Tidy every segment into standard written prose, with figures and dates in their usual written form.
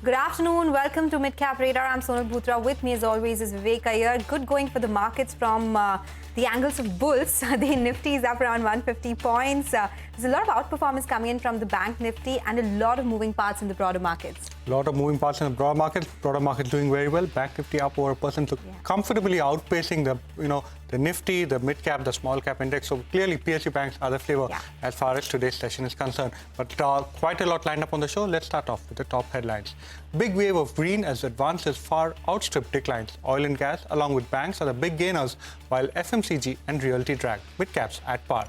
Good afternoon. Welcome to Midcap Radar. I'm Sonal Bhutra. With me, as always, is Vivek Iyer. Good going for the markets from the angles of bulls. The Nifty is up around 150 points. There's a lot of outperformance coming in from the bank Nifty and a lot of moving parts in the broader markets. A lot of moving parts in the broader markets. Broader markets doing very well. Bank Nifty up over 1%, so comfortably outpacing the Nifty, the mid-cap, the small-cap index. So clearly, PSU banks are the flavor as far as today's session is concerned. But quite a lot lined up on the show. Let's start off with the top headlines. Big wave of green as advances far outstrip declines. Oil and gas, along with banks, are the big gainers, while FMCG and realty drag. Mid-caps at par.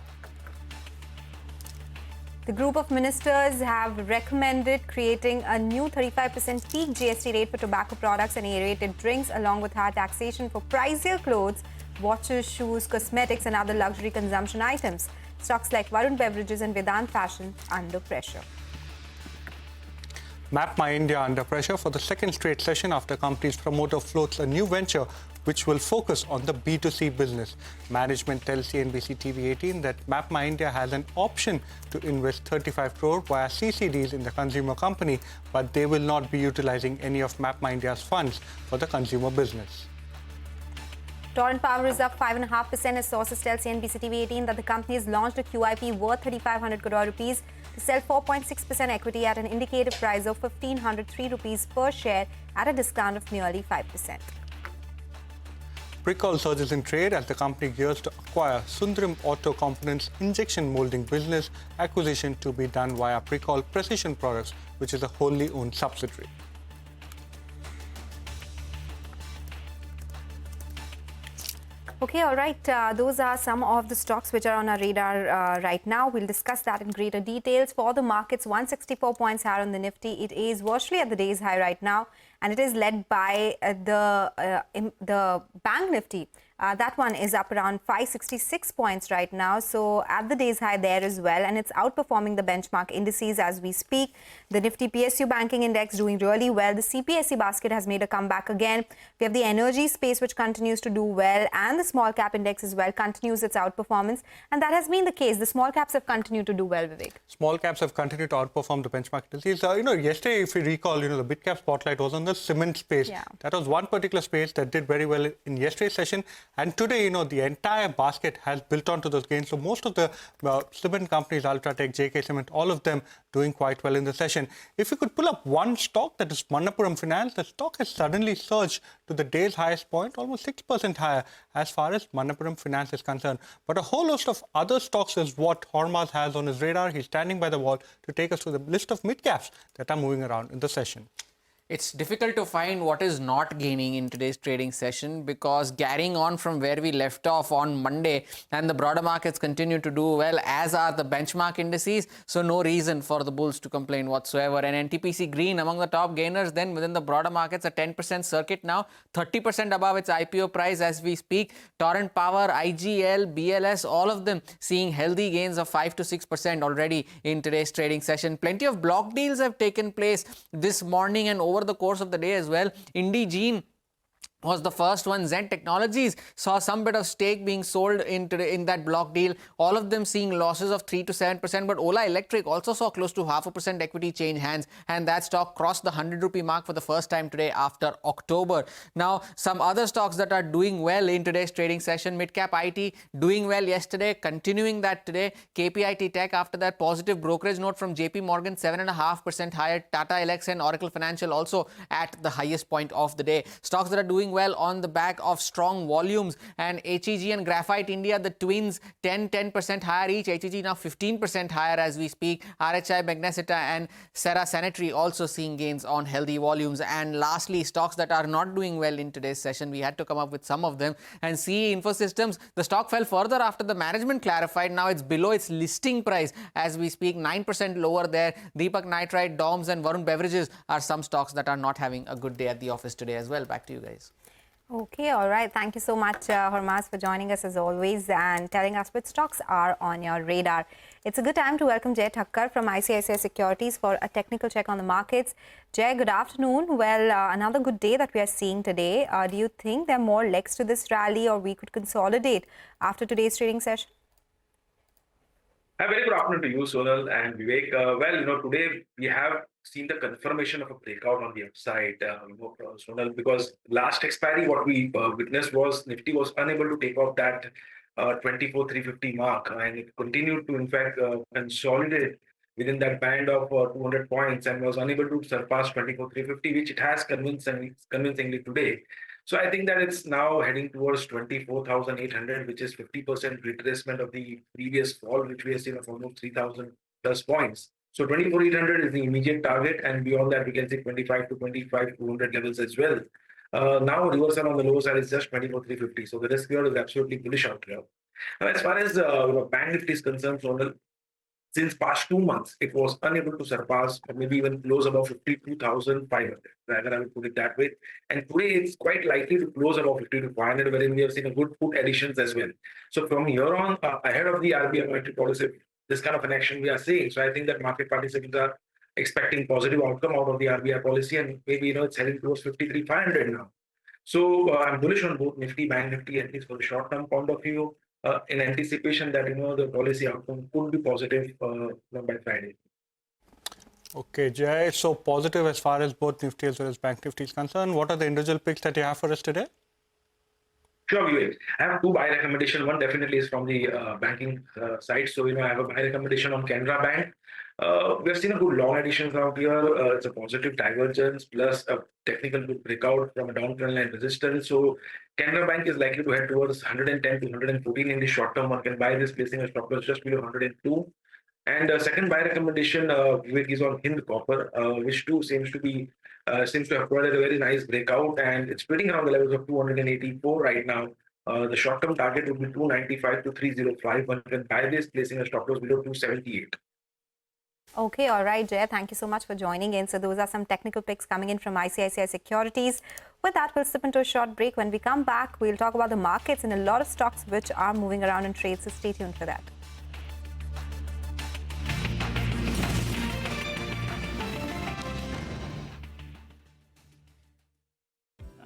The group of ministers have recommended creating a new 35% peak GST rate for tobacco products and aerated drinks, along with higher taxation for pricier clothes, watches, shoes, cosmetics, and other luxury consumption items. Stocks like Varun Beverages and Vedant Fashion under pressure. MapmyIndia under pressure for the second straight session after company's promoter floats a new venture which will focus on the B2C business. Management tells CNBC-TV18 that MapmyIndia has an option to invest 35 crore via CCDs in the consumer company, but they will not be utilizing any of MapmyIndia's funds for the consumer business. Torrent Power is up 5.5% as sources tell CNBC-TV18 that the company has launched a QIP worth 3,500 crore rupees to sell 4.6% equity at an indicative price of 1,503 rupees per share at a discount of nearly 5%. Pre-call surges in trade as the company gears to acquire Shriram Auto Components injection molding business, acquisition to be done via Pre-call Precision Products, which is a wholly owned subsidiary. Okay, all right. Those are some of the stocks which are on our radar right now. We'll discuss that in greater details. For the markets, 164 points higher on the Nifty. It is virtually at the day's high right now, and it is led by the bank Nifty. That one is up around 566 points right now, so at the day's high there as well, and it's outperforming the benchmark indices as we speak. The Nifty PSU banking index doing really well. The CPSE basket has made a comeback again. We have the energy space which continues to do well, and the small cap index as well continues its outperformance, and that has been the case. The small caps have continued to do well, Vivek. Small caps have continued to outperform the benchmark indices. Yesterday, if you recall, the mid-cap spotlight was on the cement space. That was one particular space that did very well in yesterday's session. And today, the entire basket has built onto those gains. So most of the cement companies, Ultratech, JK Cement, all of them doing quite well in the session. If you could pull up one stock, that is Manappuram Finance, the stock has suddenly surged to the day's highest point, almost 6% higher as far as Manappuram Finance is concerned. But a whole host of other stocks is what Hormaz has on his radar. He's standing by the wall to take us to the list of mid-caps that are moving around in the session. It's difficult to find what is not gaining in today's trading session, because carrying on from where we left off on Monday, and the broader markets continue to do well, as are the benchmark indices. So no reason for the bulls to complain whatsoever. And NTPC Green among the top gainers then within the broader markets, a 10% circuit now, 30% above its IPO price as we speak. Torrent Power, IGL, BLS, all of them seeing healthy gains of 5 to 6% already in today's trading session. Plenty of block deals have taken place this morning and over the course of the day as well. Indegene was the first one. Zen Technologies saw some bit of stake being sold in that block deal. All of them seeing losses of 3 to 7%. But Ola Electric also saw close to 0.5% equity change hands, and that stock crossed the 100 rupee mark for the first time today after October. Now, some other stocks that are doing well in today's trading session: Midcap IT doing well yesterday, continuing that today. KPIT Tech, after that positive brokerage note from JP Morgan, 7.5% higher. Tata Elxsi and Oracle Financial also at the highest point of the day. Stocks that are doing well on the back of strong volumes, and HEG and Graphite India, the twins, 10% higher each. HEG now 15% higher as we speak. RHI Magnesita and Serra Sanitary also seeing gains on healthy volumes. And lastly, stocks that are not doing well in today's session, we had to come up with some of them. And CE Infosystems, the stock fell further after the management clarified. Now it's below its listing price as we speak, 9% lower there. Deepak Nitrite, DOMS and Varun Beverages are some stocks that are not having a good day at the office today as well. Back to you guys. Okay, all right. Thank you so much, Hormaz, for joining us as always and telling us which stocks are on your radar. It's a good time to welcome Jay Thakkar from ICICI Securities for a technical check on the markets. Jay, good afternoon. Well, another good day that we are seeing today. Do you think there are more legs to this rally, or we could consolidate after today's trading session? A very good afternoon to you, Sonal and Vivek. Today we have seen the confirmation of a breakout on the upside, Sonal, because last expiry, what we witnessed was Nifty was unable to take off that 24,350 mark, and it continued to, in fact, consolidate within that band of 200 points and was unable to surpass 24,350, which it has convincingly today. So I think that it's now heading towards 24,800, which is 50% retracement of the previous fall, which we have seen of almost 3,000 plus points. So 24,800 is the immediate target, and beyond that, we can see 25 to 25,200 levels as well. Now, reversal on the low side is just 24,350. So the risk here is absolutely bullish out here. Now, as far as Bank Nifty is concerned, Sonal, since past 2 months, it was unable to surpass or maybe even close above 52,500. Rather, I would put it that way. And today, it's quite likely to close above 52,500, wherein we have seen a good put additions as well. So from here on, ahead of the RBI monetary policy, this kind of an action we are seeing. So I think that market participants are expecting positive outcome out of the RBI policy, and maybe it's heading towards 53,500 now. So I'm bullish on both Nifty, Bank Nifty, at least for the short-term point of view, in anticipation that the policy outcome could be positive by Friday. Okay, Jay. So positive as far as both Nifty as well as Bank Nifty is concerned. What are the individual picks that you have for us today? Sure, Vivek. I have two buy recommendations. One definitely is from the banking side. So, I have a buy recommendation on Canara Bank. We have seen a good long additions out here. It's a positive divergence plus a technical good breakout from a downtrend line resistance. So, Canara Bank is likely to head towards 110 to 114 in the short term. One can buy this, placing a stop loss just below 102. And second buy recommendation, Vivek, is on Hind Copper, which too seems to have provided a very nice breakout, and it's trading around the levels of 284 right now. The short-term target would be 295 to 305. One can buy this, placing a stop loss below 278. Okay, all right, Jay. Thank you so much for joining in. So those are some technical picks coming in from ICICI Securities. With that, we'll slip into a short break. When we come back, we'll talk about the markets and a lot of stocks which are moving around in trades. So stay tuned for that.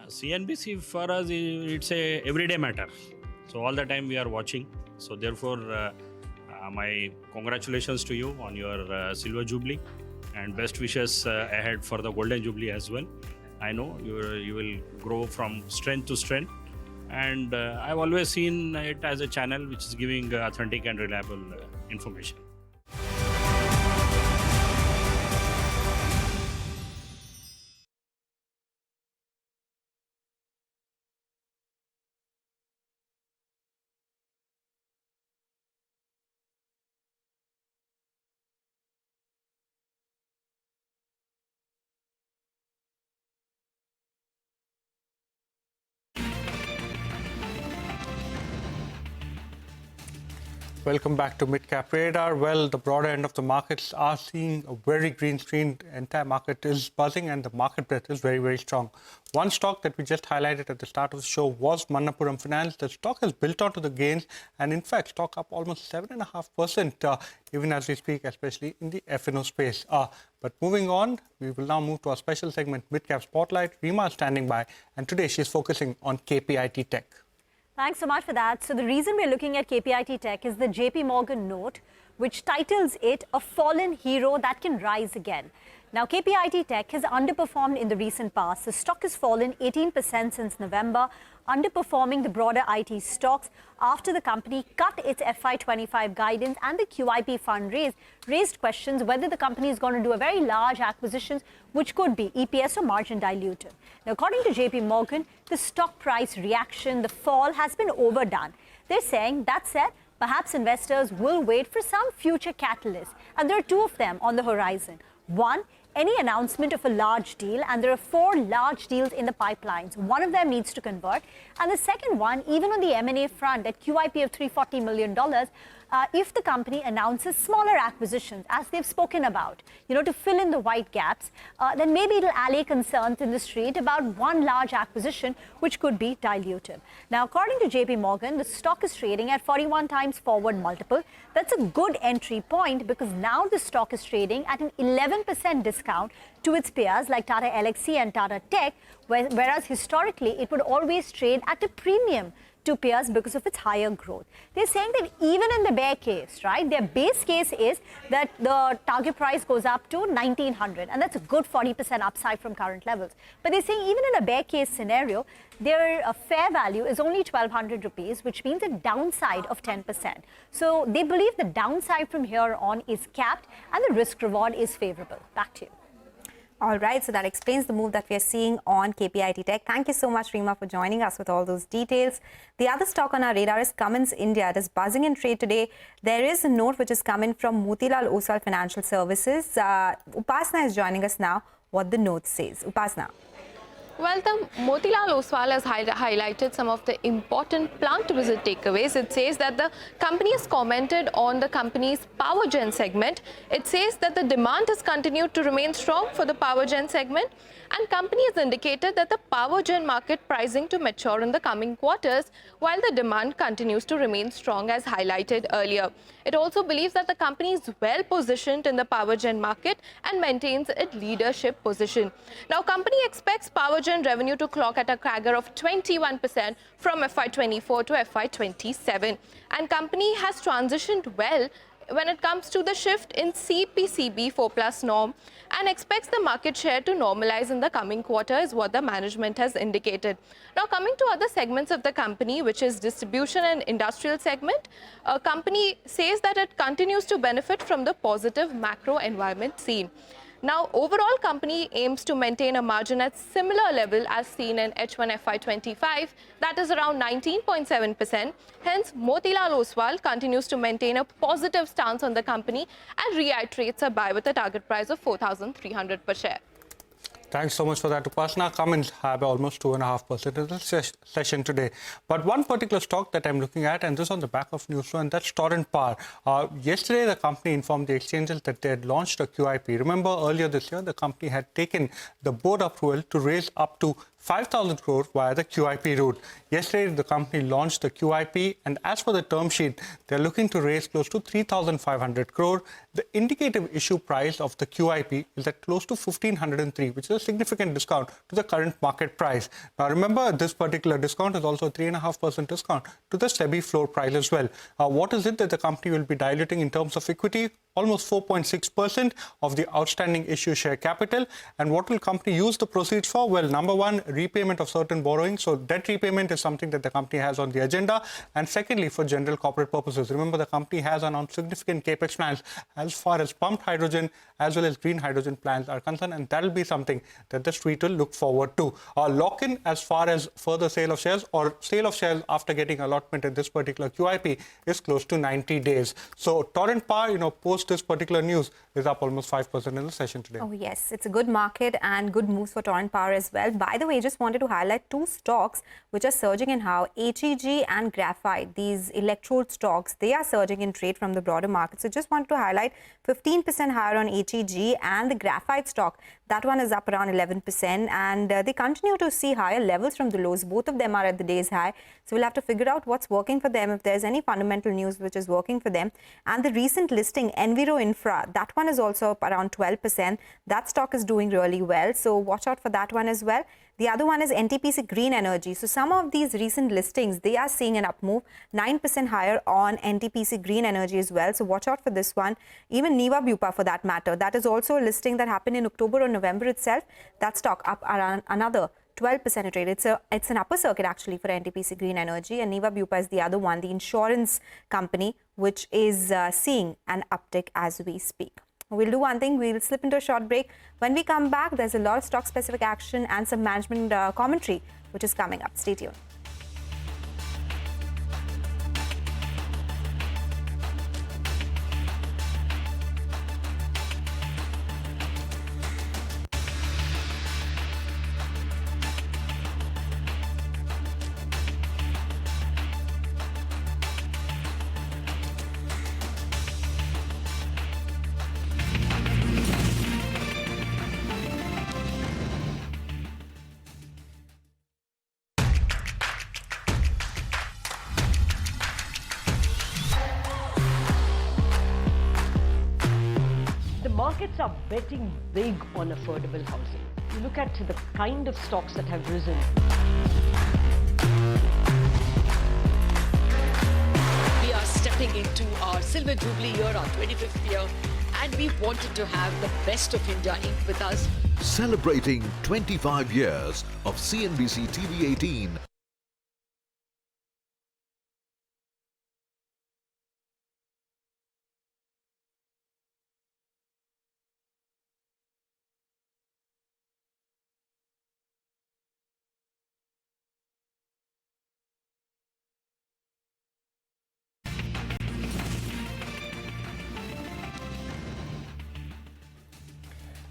CNBC for us, it's a everyday matter. So all the time we are watching. So therefore, my congratulations to you on your Silver Jubilee, and best wishes ahead for the Golden Jubilee as well. I know you will grow from strength to strength, and I've always seen it as a channel which is giving authentic and reliable information. Welcome back to Midcap Radar. Well, the broader end of the markets are seeing a very green screen. The entire market is buzzing and the market breadth is very, very strong. One stock that we just highlighted at the start of the show was Manappuram Finance. The stock has built onto the gains, and in fact, stock up almost 7.5% even as we speak, especially in the F&O space. But moving on, we will now move to our special segment, Midcap Spotlight. Rima is standing by, and today she's focusing on KPIT Tech. Thanks so much for that. So the reason we're looking at KPIT Tech is the JP Morgan note, which titles it a fallen hero that can rise again. Now, KPIT Tech has underperformed in the recent past. The stock has fallen 18% since November, underperforming the broader IT stocks after the company cut its FY25 guidance, and the QIP fundraise raised questions whether the company is going to do a very large acquisitions, which could be EPS or margin dilutive. Now, according to JP Morgan, the stock price reaction, the fall has been overdone. They're saying, that said, perhaps investors will wait for some future catalysts, and there are two of them on the horizon. One, any announcement of a large deal, and there are 4 large deals in the pipelines. One of them needs to convert, and the second one, even on the M&A front, at QIP of $340 million, if the company announces smaller acquisitions, as they've spoken about, to fill in the white gaps, then maybe it'll allay concerns in the street about one large acquisition, which could be dilutive. Now, according to JP Morgan, the stock is trading at 41 times forward multiple. That's a good entry point because now the stock is trading at an 11% discount to its peers like Tata Elxsi and Tata Tech, whereas historically it would always trade at a premium to peers because of its higher growth. They're saying that even in the bear case, right, their base case is that the target price goes up to 1900, and that's a good 40% upside from current levels. But they're saying even in a bear case scenario, their fair value is only 1200 rupees, which means a downside of 10%. So they believe the downside from here on is capped and the risk reward is favorable. Back to you. All right, so that explains the move that we are seeing on KPIT Tech. Thank you so much, Rima, for joining us with all those details. The other stock on our radar is Cummins India. It is buzzing in trade today. There is a note which is coming from Motilal Oswal Financial Services. Upasna is joining us now. What the note says. Upasna. Well, the Motilal Oswal has highlighted some of the important plant visit takeaways. It says that the company has commented on the company's power gen segment. It says that the demand has continued to remain strong for the power gen segment, and company has indicated that the power gen market pricing to mature in the coming quarters while the demand continues to remain strong as highlighted earlier. It also believes that the company is well positioned in the power gen market and maintains its leadership position. Now, company expects power gen revenue to clock at a CAGR of 21% from FY24 to FY27. And company has transitioned well when it comes to the shift in CPCB 4+ norm and expects the market share to normalize in the coming quarter is what the management has indicated. Now, coming to other segments of the company, which is distribution and industrial segment, a company says that it continues to benefit from the positive macro environment seen. Now, overall company aims to maintain a margin at similar level as seen in H1 FY25, that is around 19.7%. Hence, Motilal Oswal continues to maintain a positive stance on the company and reiterates a buy with a target price of 4,300 per share. Thanks so much for that, Upasna. Cummins have almost 2.5% in the session today. But one particular stock that I'm looking at, and this on the back of news flow, and that's Torrent Power. Yesterday, the company informed the exchanges that they had launched a QIP. Remember, earlier this year, the company had taken the board approval to raise up to 5,000 crore via the QIP route. Yesterday, the company launched the QIP, and as per the term sheet, they're looking to raise close to 3,500 crore. The indicative issue price of the QIP is at close to 1,503, which is a significant discount to the current market price. Now, remember, this particular discount is also a 3.5% discount to the SEBI floor price as well. What is it that the company will be diluting in terms of equity? Almost 4.6% of the outstanding issue share capital. And what will company use the proceeds for? Well, number one, repayment of certain borrowing. So debt repayment is something that the company has on the agenda. And secondly, for general corporate purposes. Remember, the company has announced significant capex plans as far as pumped hydrogen as well as green hydrogen plans are concerned. And that will be something that the street will look forward to. Lock-in as far as further sale of shares or sale of shares after getting allotment in this particular QIP is close to 90 days. So Torrent Power, post this particular news, is up almost 5% in the session today. Oh, yes. It's a good market and good moves for Torrent Power as well. By the way, just wanted to highlight two stocks which are surging in how HEG and Graphite, these electrode stocks, they are surging in trade from the broader market. So just wanted to highlight 15% higher on HEG, and the Graphite stock, that one is up around 11%, and they continue to see higher levels from the lows. Both of them are at the day's high. So we'll have to figure out what's working for them, if there's any fundamental news which is working for them. And the recent listing, Enviro Infra, that one is also up around 12%. That stock is doing really well. So watch out for that one as well. The other one is NTPC Green Energy. So some of these recent listings, they are seeing an up move, 9% higher on NTPC Green Energy as well. So watch out for this one. Even Niva Bupa for that matter. That is also a listing that happened in October or November itself. That stock up around another 12% trade. It's an upper circuit actually for NTPC Green Energy, and Niva Bupa is the other one, the insurance company, which is seeing an uptick as we speak. We'll do one thing, we'll slip into a short break. When we come back, there's a lot of stock specific action and some management commentary which is coming up. Stay tuned. Markets are betting big on affordable housing. You look at the kind of stocks that have risen. stepping into our Silver Jubilee year, our 25th year, and we wanted to have the best of India Inc. with us. Celebrating 25 years of CNBC-TV18.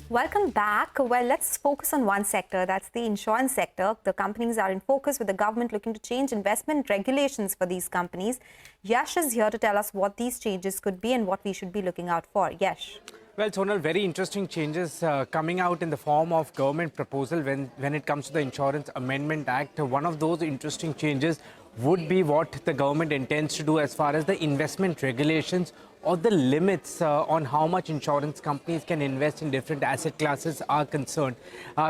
Welcome back. Well, let's focus on one sector. That's the insurance sector. The companies are in focus with the government looking to change investment regulations for these companies. Yash is here to tell us what these changes could be and what we should be looking out for. Yash. Well, Sonal, very interesting changes coming out in the form of government proposal when it comes to the Insurance Amendment Act. One of those interesting changes would be what the government intends to do as far as the investment regulations or the limits on how much insurance companies can invest in different asset classes are concerned.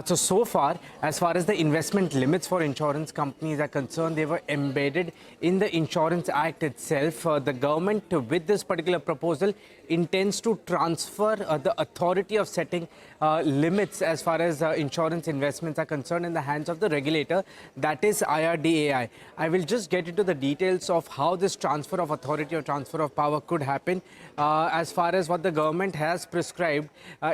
So far, as far as the investment limits for insurance companies are concerned, they were embedded in the Insurance Act itself. The government, with this particular proposal, intends to transfer the authority of setting limits as far as insurance investments are concerned in the hands of the regulator, that is IRDAI. I will just get into the details of how this transfer of authority or transfer of power could happen. As far as what the government has prescribed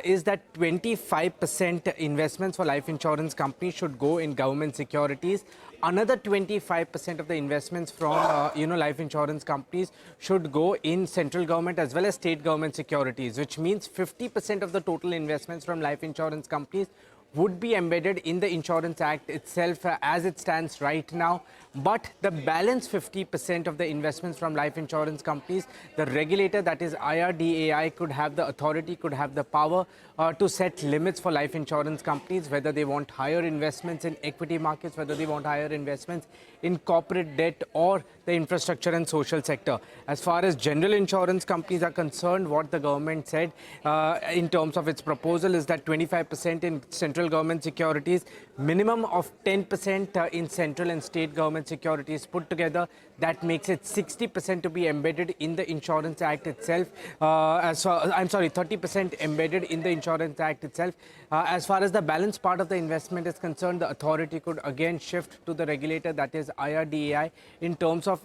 is that 25% investments for life insurance companies should go in government securities. Another 25% of the investments from life insurance companies should go in central government as well as state government securities, which means 50% of the total investments from life insurance companies would be embedded in the Insurance Act itself as it stands right now. But the balance 50% of the investments from life insurance companies, the regulator, that is IRDAI, could have the authority, could have the power to set limits for life insurance companies, whether they want higher investments in equity markets, whether they want higher investments in corporate debt or the infrastructure and social sector. As far as general insurance companies are concerned, what the government said in terms of its proposal is that 25% in central government securities, minimum of 10% in central and state government securities put together. That makes it 60% to be embedded in the Insurance Act itself. 30% embedded in the Insurance Act itself. As far as the balance part of the investment is concerned, the authority could again shift to the regulator, that is IRDAI, in terms of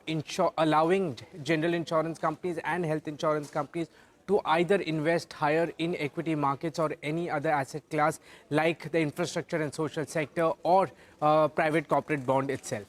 allowing general insurance companies and health insurance companies to either invest higher in equity markets or any other asset class like the infrastructure and social sector or private corporate bond itself.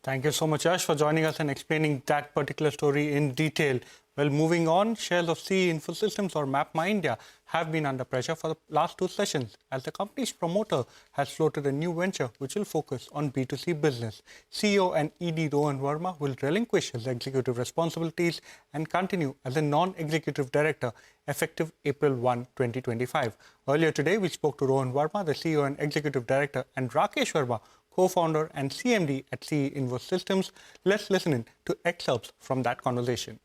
Thank you so much, Yash, for joining us and explaining that particular story in detail. Well, moving on, shares of CE Infosystems or MapmyIndia have been under pressure for the last two sessions as the company's promoter has floated a new venture which will focus on B2C business. CEO and ED Rohan Verma will relinquish his executive responsibilities and continue as a non-executive director effective April 1, 2025. Earlier today, we spoke to Rohan Verma, the CEO and executive director, and Rakesh Verma, co-founder and CMD at CE Infosystems. Let's listen in to excerpts from that conversation.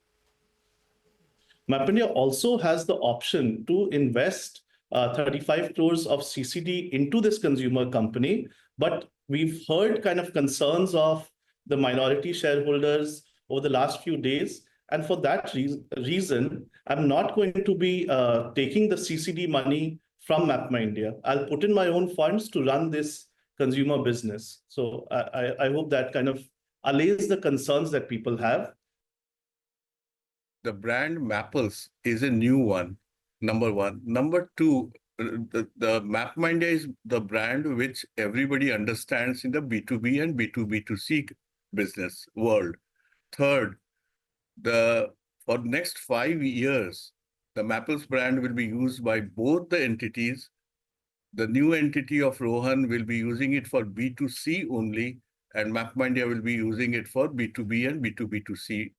MapmyIndia also has the option to invest 35 crores of CCD into this consumer company, but we've heard kind of concerns of the minority shareholders over the last few days. And for that reason, I'm not going to be taking the CCD money from MapmyIndia. I'll put in my own funds to run this consumer business. So I hope that kind of allays the concerns that people have. The brand Mappls is a new one, number one. Number two, the MapmyIndia is the brand which everybody understands in the B2B and B2B2C business world. Third, for next 5 years, the Mappls brand will be used by both the entities. The new entity of Rohan will be using it for B2C only, and MapmyIndia will be using it for B2B and B2B2C.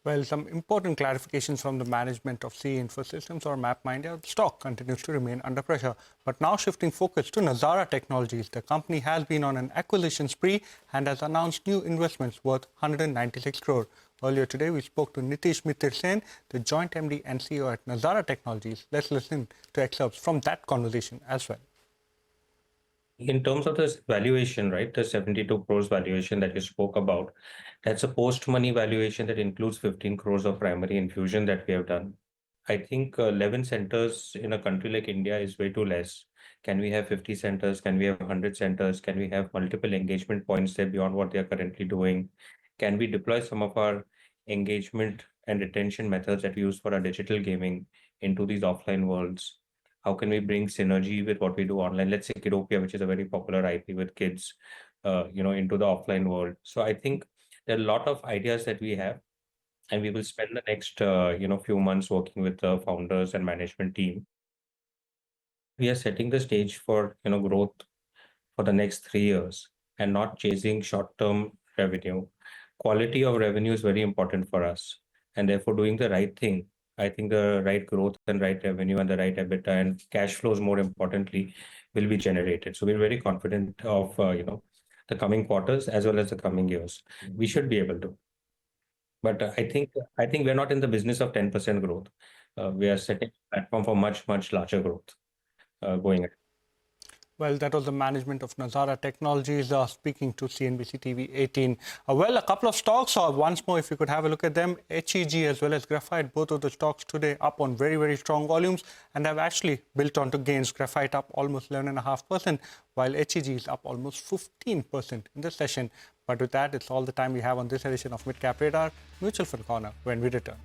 Well, some important clarifications from the management of CE Infosystems or MapmyIndia. The stock continues to remain under pressure. But now shifting focus to Nazara Technologies. The company has been on an acquisition spree and has announced new investments worth 196 crore. Earlier today, we spoke to Nitish Mitir Sen, the joint MD and CEO at Nazara Technologies. Let's listen to excerpts from that conversation as well. In terms of this valuation, right, the 72 crores valuation that you spoke about, that's a post-money valuation that includes 15 crores of primary infusion that we have done. I think 11 centers in a country like India is way too less. Can we have 50 centers? Can we have 100 centers? Can we have multiple engagement points there beyond what they are currently doing? Can we deploy some of our engagement and retention methods that we use for our digital gaming into these offline worlds? How can we bring synergy with what we do online? Let's say Kidopia, which is a very popular IP with kids, into the offline world. So I think there are a lot of ideas that we have, and we will spend the next few months working with the founders and management team. We are setting the stage for growth for the next 3 years and not chasing short-term revenue. Quality of revenue is very important for us, and therefore doing the right thing. I think the right growth and right revenue and the right EBITDA and cash flows, more importantly, will be generated. So we're very confident of the coming quarters as well as the coming years. We should be able to. But I think we're not in the business of 10% growth. We are setting a platform for much larger growth going ahead. Well, that was the management of Nazara Technologies speaking to CNBC-TV18. Well, a couple of stocks, once more, if you could have a look at them, HEG as well as Graphite, both of the stocks today up on very strong volumes and have actually built onto gains. Graphite up almost 11.5%, while HEG is up almost 15% in the session. But with that, it's all the time we have on this edition of Midcap Radar, Mutual Fund Corner, when we return.